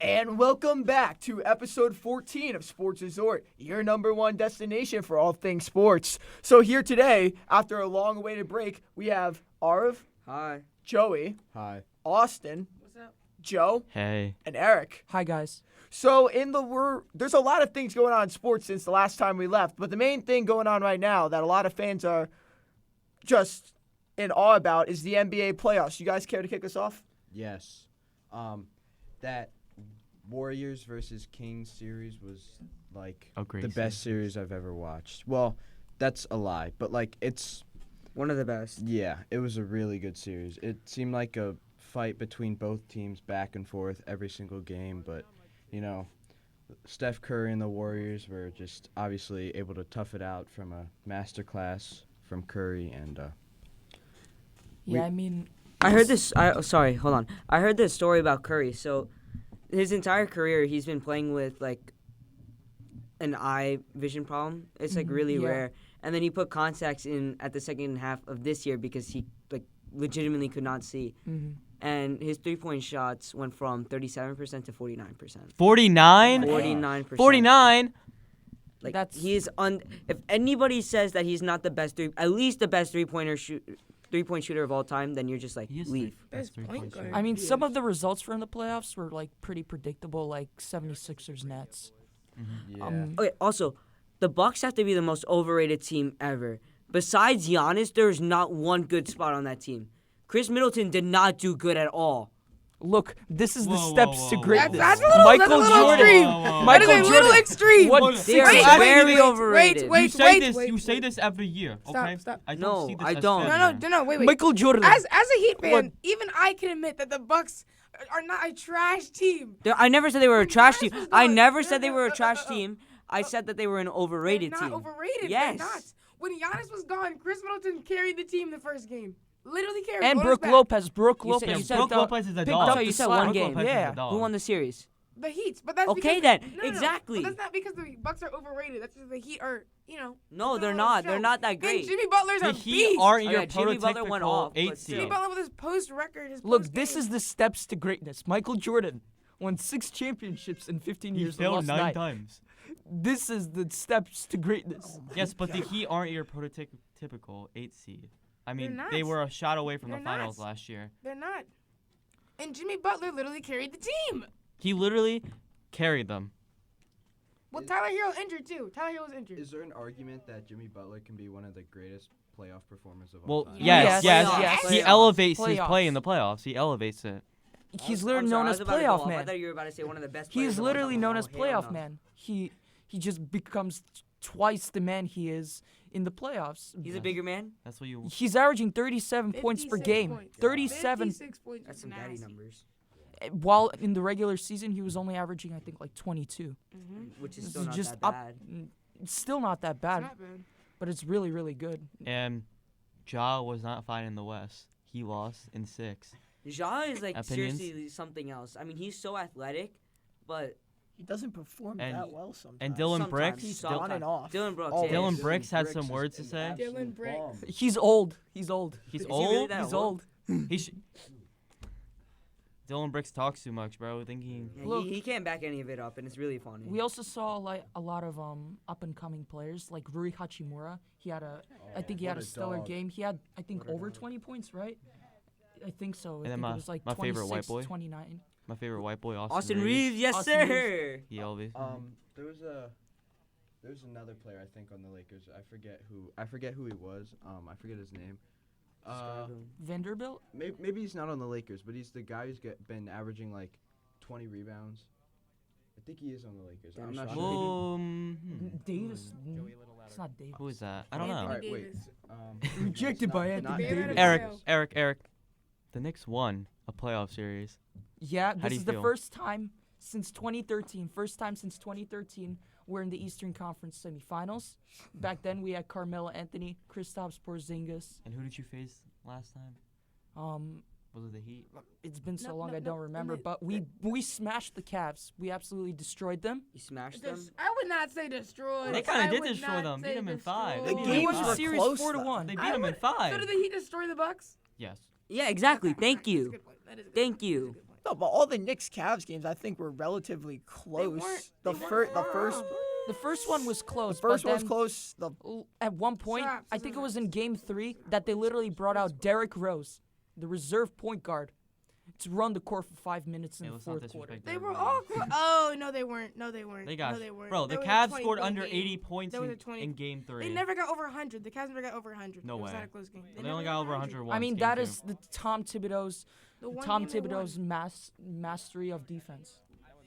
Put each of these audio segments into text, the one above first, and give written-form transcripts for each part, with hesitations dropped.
And welcome back to episode 14 of Sports Resort, your number one destination for all things sports. So here today, after a long-awaited break, we have Arv. Hi. Joey. Hi. Austin. What's up? Joe. Hey. And Eric. Hi, guys. So there's a lot of things going on in sports since the last time we left, but the main thing going on right now that a lot of fans are just in awe about is the NBA playoffs. You guys care to kick us off? Yes. That Warriors versus Kings series was like A great the best series I've ever watched. Well, that's a lie, but like it's One of the best. yeah, it was a really good series. It seemed like a fight between both teams back and forth every single game, but you know, Steph Curry and the Warriors were just obviously able to tough it out from a masterclass from Curry and Yeah, I mean, I heard this. Sorry, hold on. I heard this story about Curry. So, his entire career, he's been playing with like an eye vision problem. It's like really yeah. rare. And then he put contacts in at the second half of this year because he like legitimately could not see. And his 3-point shots went from 37% to 49%. 49? 49%. 49? Like That's- he's if anybody says that he's not the best at least the best three-point shooter of all time, then you're just like leave. That's 3-point shooter. I mean, some of the results from the playoffs were like pretty predictable, like 76ers Nets. yeah. Okay, also, the Bucks have to be the most overrated team ever. Besides Giannis, there's not one good spot on that team. Chris Middleton did not do good at all. Look, this is the Whoa, steps whoa, to whoa, greatness. whoa. That's a little Jordan. extreme. Whoa. That is Michael a little Jordan. extreme. What They are six- very overrated. Wait, you say wait, this. wait, You say wait. this every year. Stop, Okay. stop. I don't No, see this I as don't. fair, No, man. wait. Michael Jordan. As a Heat fan, What? even I can admit that the Bucks are not a trash team. I never said they were a trash team. Giannis was I gone. never No, said they no, were a trash team. I uh, said that they were an overrated They're team. not overrated. Yes. They're not. When Giannis was gone, Chris Middleton carried the team the first game. Literally carried. and What is Brooke that? Lopez. Brooke You said- Lopez. you said Brooke picked up- Lopez is a picked dog. up So you the said slack. one Brooke game. Lopez is a Yeah. dog. Who won the series? The Heat, but that's Okay, because then. No. Exactly. But that's not because the Bucks are overrated. That's because the Heat are, No, they're on not. the They're show. not that And great. Jimmy Butler's The a Heat beast. aren't Oh, your yeah, Jimmy Butler went off, prototypical but Jimmy 8 seed. Butler with his post record. His Look, post this game. is the steps to greatness. Michael Jordan won 6 championships in 15 He years. and failed lost 9 9. times. This is the steps to greatness. Yes, but the Heat aren't your prototypical 8 seed. I mean, They're they not. were a shot away from They're the finals not. last year. They're not. And Jimmy Butler literally carried the team. He literally carried them. Well, Tyler Hero injured too. Tyler Hero was injured. Is there an argument that Jimmy Butler can be one of the greatest playoff performers of Well, all time? yes, Yes, yes. yes. He Playoffs. elevates his Playoffs. play in the playoffs. He elevates it. He's I'm literally sorry, known I as was about to go playoff off. I man. thought you were about to say one of the best. He is players of all literally time. known Oh, as hell playoff no. man. He just becomes twice the man he is in the playoffs. He's a bigger man. That's what you. He's averaging 37 points per 56 game. points. 37. 56 points. That's is some daddy nasty. numbers, While in the regular season, he was only averaging, I think, like 22. which is This still is not just that up. bad. It's still not that It's bad, not bad. but it's really, really good. And Ja was not fine in the West. He lost in 6. Ja is like Opinions? seriously something else. I mean, he's so athletic, but He doesn't perform And- that well sometimes. And Dylan sometimes, Brooks. He's sometimes. on and off. Dylan Brooks. Always. yeah. Dylan Brooks had some is words to an say. absolute Dylan Brooks. bomb. He's old. He's old. He's Is he really old. that He's old? old. He Dylan Brooks talks too much, bro. Thinking Yeah, Look. he can't back any of it up, and it's really funny. We also saw like a lot of up and coming players like Rui Hachimura. He had I think he had what a a stellar dog. game. He had I think What a over dog. 20 points, right? I think so. I And think then it was like my favorite 26, white boy. 29. my favorite white boy, Austin, Austin Reeves. Reeves, yes Austin sir. He always. There was another player I think on the Lakers. I forget who he was. I forget his name. Vanderbilt. Maybe he's not on the Lakers, but he's the guy who's been averaging like 20 rebounds. I think he is on the Lakers. I'm not sure. Davis. It's not Davis. Who is that? I don't Anthony know. All right, wait. Davis. Rejected by not Anthony Davis. Davis. Eric. The Knicks won a playoff series. Yeah, do this you is the feel? first time since 2013. First time since 2013 we're in the Eastern Conference semifinals. Back then we had Carmelo Anthony, Kristaps Porzingis. And who did you face last time? Was it the Heat? It's been so No, long no, I don't no, remember, no, but we smashed the Cavs. We absolutely destroyed them. You smashed them. I would not say destroyed. They kinda I did would destroy not them. Beat say them in 5. destroyed. They The We games won were the series close, 4-1. They beat I them in would- 5. So did the Heat destroy the Bucks? Yes. Yeah, exactly. Thank That's a you. good point. That is a good Thank point. That is a you. good point. No, but all the Knicks Cavs games I think were relatively close. weren't- The they first, the weren't. first, The first one was the close. first but one was then close. The At one point, Stop, I think it stop. was in Game 3 that they literally brought out Derrick Rose, the reserve point guard, to run the court for 5 minutes in Hey, the let's not fourth quarter. disrespect They their were league. all Oh, no, they weren't. No, they weren't. They got no, they weren't. bro. The That was a Cavs 20 scored point under game. 80 points That was a 20 in Game 3. They never got over 100. The Cavs never got over 100. No It was way. not a close game. They only got over 100 once. I mean, Game that 2. is the Tom Thibodeau's The one Tom game they won. Thibodeau's mastery of defense,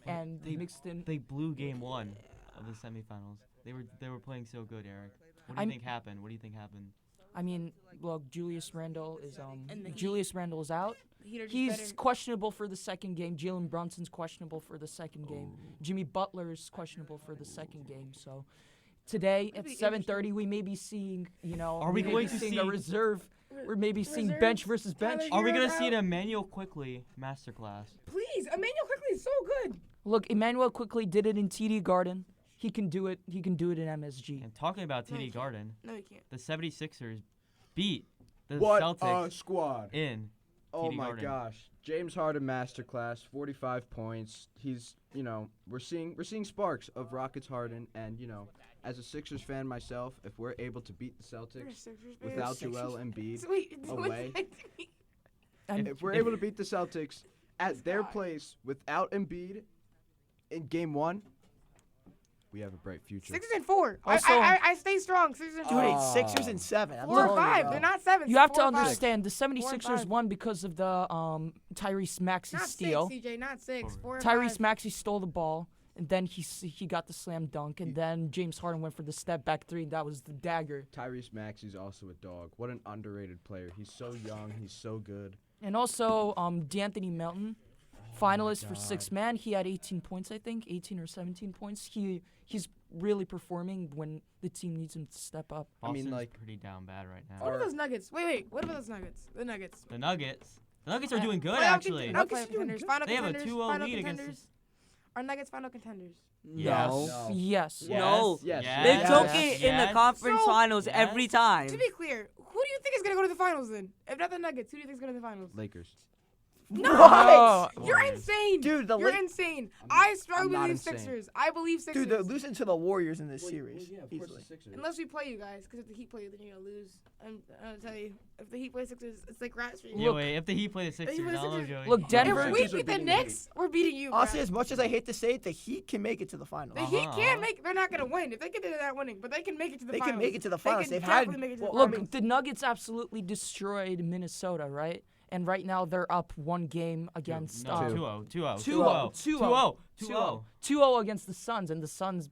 and They- mixed in. They blew Game 1 of the semifinals. They were playing so good, Eric. What do you I'm- think happened? What do you think happened? I mean, look, Julius Randle is And the Heat. Julius Randle is out. The Heat are just He's better. questionable for the second game. Jalen Brunson's questionable for the second game. Jimmy Butler's questionable for the second game. So today That'd at be 7:30, we may be seeing, Are we may going be to seeing a see- reserve? We're maybe seeing Reserves, bench versus bench. Tyler Are we gonna Hero's see an out. Emmanuel Quickly masterclass? Please, Emmanuel Quickly is so good. Look, Emmanuel quickly did it in TD Garden. He can do it. He can do it in MSG. And talking about No, you TD can't. Garden, No, you can't. the 76ers beat the What Celtics a squad! in. Oh TD my Garden. gosh, James Harden masterclass, 45 points. He's, we're seeing sparks of Rockets Harden, and as a Sixers fan myself, if we're able to beat the You're a Celtics Sixers fan. without Sixers Joel Embiid, Sweet. away. And if we're able to beat the Celtics at their place without Embiid in Game 1, we have a bright future. 6 and 4. Also- I stay strong. 6 and 4. dude, it's Sixers and 7. I'm 4 or telling you, 5. bro. They're not 7. you have to 4 or 5. understand the 76ers 5. won because of the Tyrese Maxey Not steal. 6, CJ. Not 6. 4 or Tyrese 5. Maxey stole the ball, and then he got the slam dunk, and then James Harden went for the step back three, and that was the dagger. Tyrese Maxey's also a dog. What an underrated player. He's so young. He's so good. And also, D'Anthony Melton, finalist for sixth man. He had 18 points, I think, 18 or 17 points. He's really performing when the team needs him to step up. I mean, Boston's like- pretty down bad right now. What about those Nuggets? Wait. What about those Nuggets? The Nuggets. The Nuggets. The Nuggets are Uh, doing good Playoff actually. conten- Nuggets playoff are doing contenders. good. Final They have a contenders. 2-0 Final lead against contenders. Are Nuggets final contenders? Yes. No. Yes. Yes. No. Yes. They Yes. took Yes. it in the Yes. conference So- finals Yes. every time. To be clear, who do you think is gonna go to the finals then? If not the Nuggets, who do you think is going to the finals? Lakers. No, What? you're Warriors. insane, Dude, the You're Lak- insane. I'm- I strongly I'm not believe insane. Sixers. I believe Sixers. Dude, they're losing to the Warriors in this series. Easily. Unless we play you guys, because if the Heat play you, then you're gonna lose. I'm gonna tell you, if the Heat play Sixers, it's like rats for you. Yeah, wait. If the Heat play the Sixers, Heat play the I don't know, Sixers. Joey. Look, If Denver- we Sixers are beat the beating the Heat. Knicks, we're beating you. Honestly, bruh. as much as I hate to say it, the Heat can make it to the finals. The Heat Uh-huh. can't make. They're not gonna win. If they get there, they're not winning. But they can make it to the They finals. can make it to the They finals. can They've had. definitely make it to the well, I Look, mean, the Nuggets absolutely destroyed Minnesota, right? And right now they're up one game against No, 2-0. 2-0. 2-0. 2-0. 2-0. 2-0 against the Suns, and the Suns,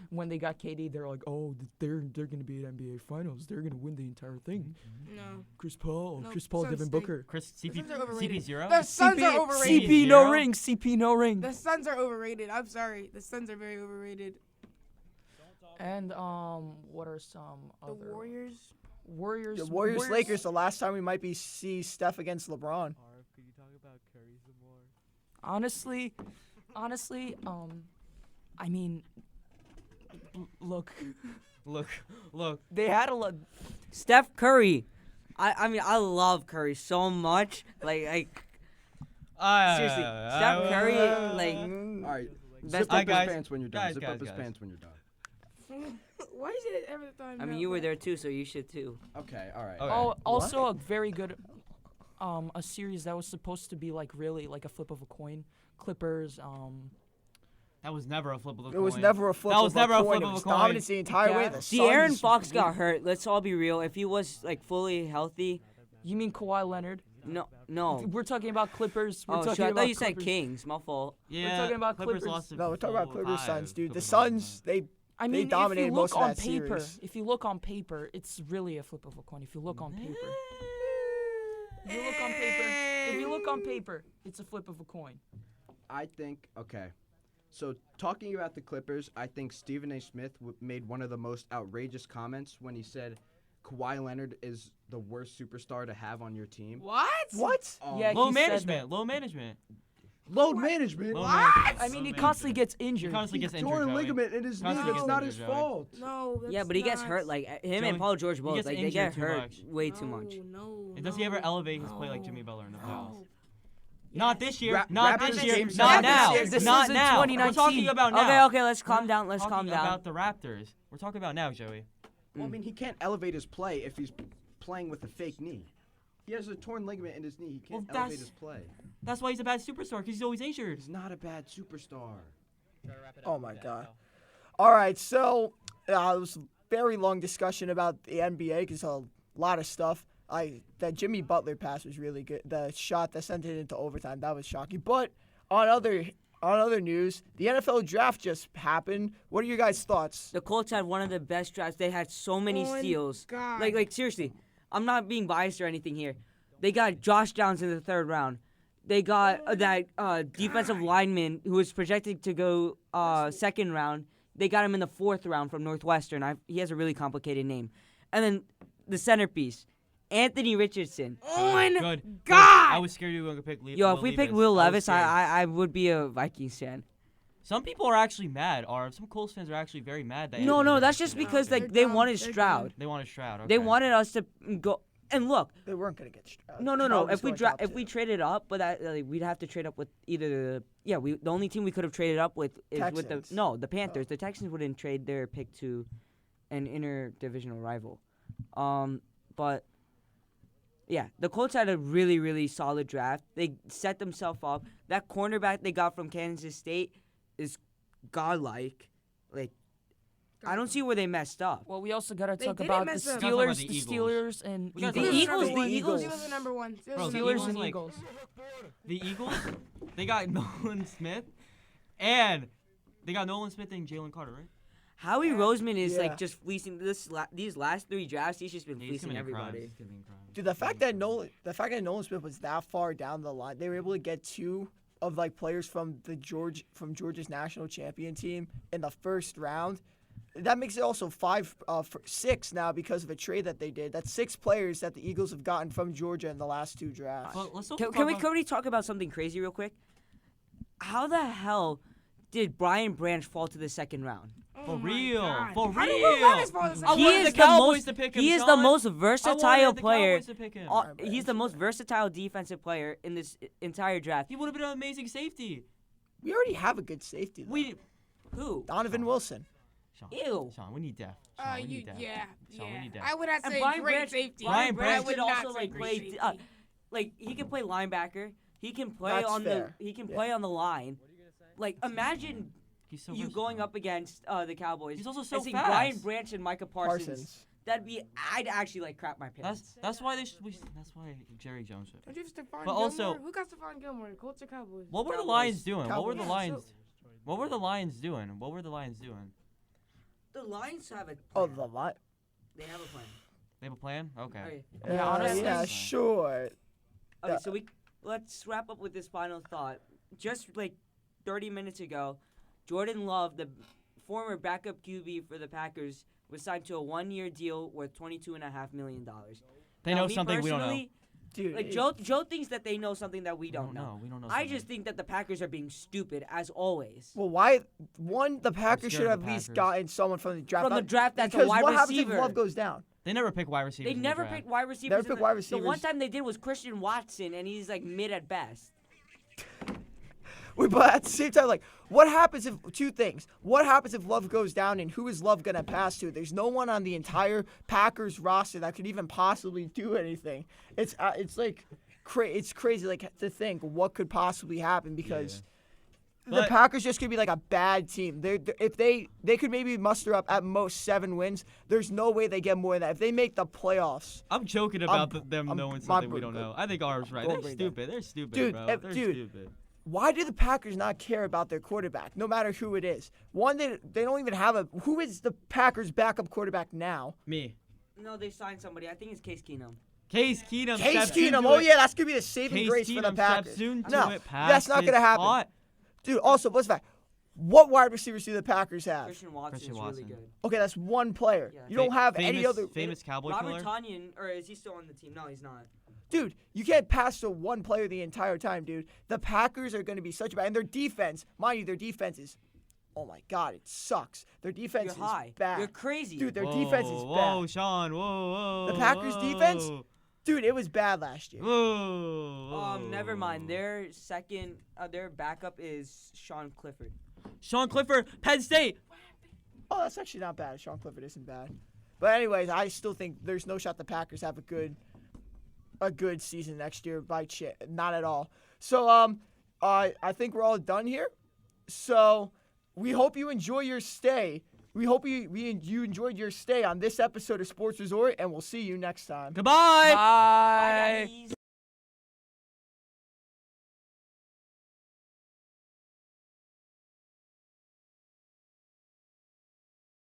when they got KD, they're like, oh, they're gonna be at NBA Finals. They're gonna win the entire thing. No. Chris Paul, No, Chris Paul, Suns Devin stink. Booker. Chris The CP Suns are overrated. CP0. The Suns are overrated. CP no Zero? ring. CP no ring. The Suns are overrated. I'm sorry. The Suns are very overrated. And what are some The other Warriors. Warriors? the Warriors, Lakers. The last time we might be see Steph against LeBron. Could you talk about Curry some more? Honestly, I mean, look, Look. they had a lot. Steph Curry. I mean, I love Curry so much. Like seriously, Steph Curry, like, All right. best. Zip up his guys. pants when you're done. Guys, Zip guys, up his guys. pants when you're done. Why is it every time? I mean, you were there too, so you should too. Okay. All right. Okay. Oh, also a very good, a series that was supposed to be like really like a flip of a coin. Clippers, That was never a flip of the It coin. was never a flip That was of never a a coin. flip It of a was coin. dominance the entire way. Yeah. The See, Suns Aaron just Fox got blew- hurt. Let's all be real. If he was like fully healthy, you mean Kawhi Leonard? no. We're talking about Clippers. We're Oh, talking shit, I about thought you said Clippers. Kings. My fault. Yeah, talking about Clippers Clippers. lost to No, we're talking about four, Clippers five Suns, dude. to The LeBron. Suns, they I mean, if you dominated look most of on that paper, series. if you look on paper, it's really a flip of a coin. If you look on paper, if you look on paper, if you look on paper, it's a flip of a coin. I think, okay. So, talking about the Clippers, I think Stephen A. Smith made one of the most outrageous comments when he said Kawhi Leonard is the worst superstar to have on your team. What? what? Yeah, Low he said management. Low management. Load management. Low What? management. I mean, he Low constantly management. gets He injured. constantly gets injured. Torn Joey. ligament in his knee. Constantly It's gets not injured, his Joey. fault. No. That's Yeah, but he gets not- hurt. Like him Joey, and Paul George he both. gets Like they injured get too hurt much. way too much. No. And does he ever elevate his play like No. Jimmy Butler in the No. playoffs? Not this year. Ra- not Raptors this year. game Not seven. now. This not is in now. We're 2019. talking about now. Okay, let's calm down. Let's calm Talking down. about the Raptors. We're talking about now, Joey. Well, I mean, he can't elevate his play if he's playing with a fake knee. He has a torn ligament in his knee. He can't Well, elevate that's- his play. That's why he's a bad superstar, because he's always injured. He's not a bad superstar. Oh my God. All right, so it was a very long discussion about the NBA because a lot of stuff. That Jimmy Butler pass was really good. The shot that sent it into overtime, that was shocking. But on other news, the NFL draft just happened. What are your guys' thoughts? The Colts had one of the best drafts. They had so many Oh my steals. God. Like seriously, I'm not being biased or anything here. They got Josh Downs in the 3rd round. They got that defensive lineman who was projected to go 2nd round. They got him in the 4th round from Northwestern. He has a really complicated name. And then the centerpiece, Anthony Richardson. Oh my Good. God. I was scared you were going to pick Yo, if we picked Will Levis, I would be a Vikings fan. Some people are actually mad. Some Colts fans are actually very mad that. No, Anthony that's just Richardson because got like picked. they dumb. wanted They're Stroud. dumb. They wanted Stroud. Okay. They wanted us to go. And look, They weren't gonna get Stroud. no. Stroud was If we going top if we two. traded up, but we'd have to trade up with either the only team we could have traded up with is with Texans. the Panthers. The Texans wouldn't trade their pick to an interdivisional rival. But yeah, the Colts had a really, really solid draft. They set themselves up. That cornerback they got from Kansas State is godlike. Like, I don't see where they messed up. Well, we also gotta They talk didn't about the mess up. Talk about Steelers, the the Eagles. Steelers, and We gotta Eagles. talk The about Eagles, the Eagles. Steelers are number one. Steelers Bro, are the number Steelers Eagles, and one. like- Eagles. The Eagles, they got Nolan Smith, and they got Nolan Smith and Jalen Carter, right? Howie Roseman is Yeah. like just fleecing these last 3 drafts. He's just been Yeah, he's fleecing committing crimes. everybody. He's committing crimes. Dude, the fact that Nolan Smith was that far down the line, they were able to get 2 of like players from Georgia's national champion team in the 1st round. That makes it also 6 now because of a trade that they did. That's 6 players that the Eagles have gotten from Georgia in the last 2 drafts. Well, let's also Can talk about- we talk about something crazy real quick? How the hell did Brian Branch fall to the 2nd round? Oh For my real. God. For How did Will Levis real. fall this I high? He wanted is the the Cowboys most. to pick him, He is the Sean. most I versatile wanted the player. Cowboys to pick him. He's the most versatile defensive player in this entire draft. He would have been an amazing safety. We already have a good safety. Though. We, Who? Donovan Wilson. Sean, Ew. Sean, we need depth. Sean, we need depth. Yeah, Sean, we need depth. I would have to And say Brian great Branch, safety. Brian Branch Branch would could not also say like great play. safety. Like he can play linebacker. He can play That's on fair. the. He can Yeah. play on the line. Like imagine He's so you versatile. going up against the Cowboys. He's also so and seeing fast. Brian Branch and Micah Parsons. Parsons. That'd be. I'd actually like crap my pants. That's why that's why Jerry Jones. Don't you have Stephon But Gilmore? also- Who got Stephon Gilmore? Colts or Cowboys? What were the Cowboys. Lions doing? What were the Cowboys. Lions? What were the Lions doing? What were the Lions doing? The Lions have a. Oh, plan. the line. They have a plan. They have a plan? Okay. Okay. Yeah, honestly- yeah, sure. Okay, Yeah. so let's wrap up with this final thought. Just like 30 minutes ago, Jordan Love, the former backup QB for the Packers, was signed to a 1-year deal worth $22.5 million. They Now, know me something we don't know. personally, Dude, Like Joe thinks that they know something that we don't know. We don't know. I something. just think that the Packers are being stupid as always. well, why? One, the Packers scared should of have the at least Packers. gotten someone from the draft. From the draft that's a because wide what happens receiver. if Love goes down? They never pick wide receivers. They in the never draft. picked wide receivers. Never in picked the- wide The one receivers. time they did was Christian Watson, and he's like mid at best. Wait, but at the same time, like, what happens if two things? What happens if Love goes down, and who is Love gonna pass to? There's no one on the entire Packers roster that could even possibly do anything. It's like, it's crazy, like to think what could possibly happen because the But- Packers just could be like a bad team. If they could maybe muster up at most 7 wins. There's no way they get more than that. If they make the playoffs, I'm joking about them knowing I'm- something we don't know. I think Arv's right. Go They're bring that. stupid. They're stupid, Dude, bro. if- They're dude. stupid. why do the Packers not care about their quarterback, no matter who it is? One, they don't even have a. Who is the Packers' backup quarterback now? Me. No, they signed somebody. I think it's Case Keenum. Case Keenum. Case steps into Keenum. Oh it. yeah, that's gonna be the saving Case grace for the Keenum Packers. steps into No, it, that's not passes gonna happen. hot. Dude, also, what's that? What wide receivers do the Packers have? Christian Watson Christian is Watson. really good. Okay, that's one player. Yeah. You don't have any famous, other. famous cowboy Robert killer. Tonyan, or is he still on the team? No, he's not. Dude, you can't pass to one player the entire time, dude. The Packers are going to be such a bad. And their defense, mind you, their defense is. Oh my God, it sucks. Their defense You're high. is bad. You're crazy. Dude, their Whoa, defense is Whoa, bad. Sean. Whoa, whoa. The Packers' defense? whoa. Dude, it was bad last year. Never mind. Their backup is Sean Clifford. Sean Clifford, Penn State. Oh, that's actually not bad. Sean Clifford isn't bad. But anyways, I still think there's no shot the Packers have a good season next year by chance. Not at all. So I think we're all done here. So we hope you enjoy your stay. We hope you enjoyed your stay on this episode of Sports Resort, and we'll see you next time. Goodbye. Bye. Bye, guys.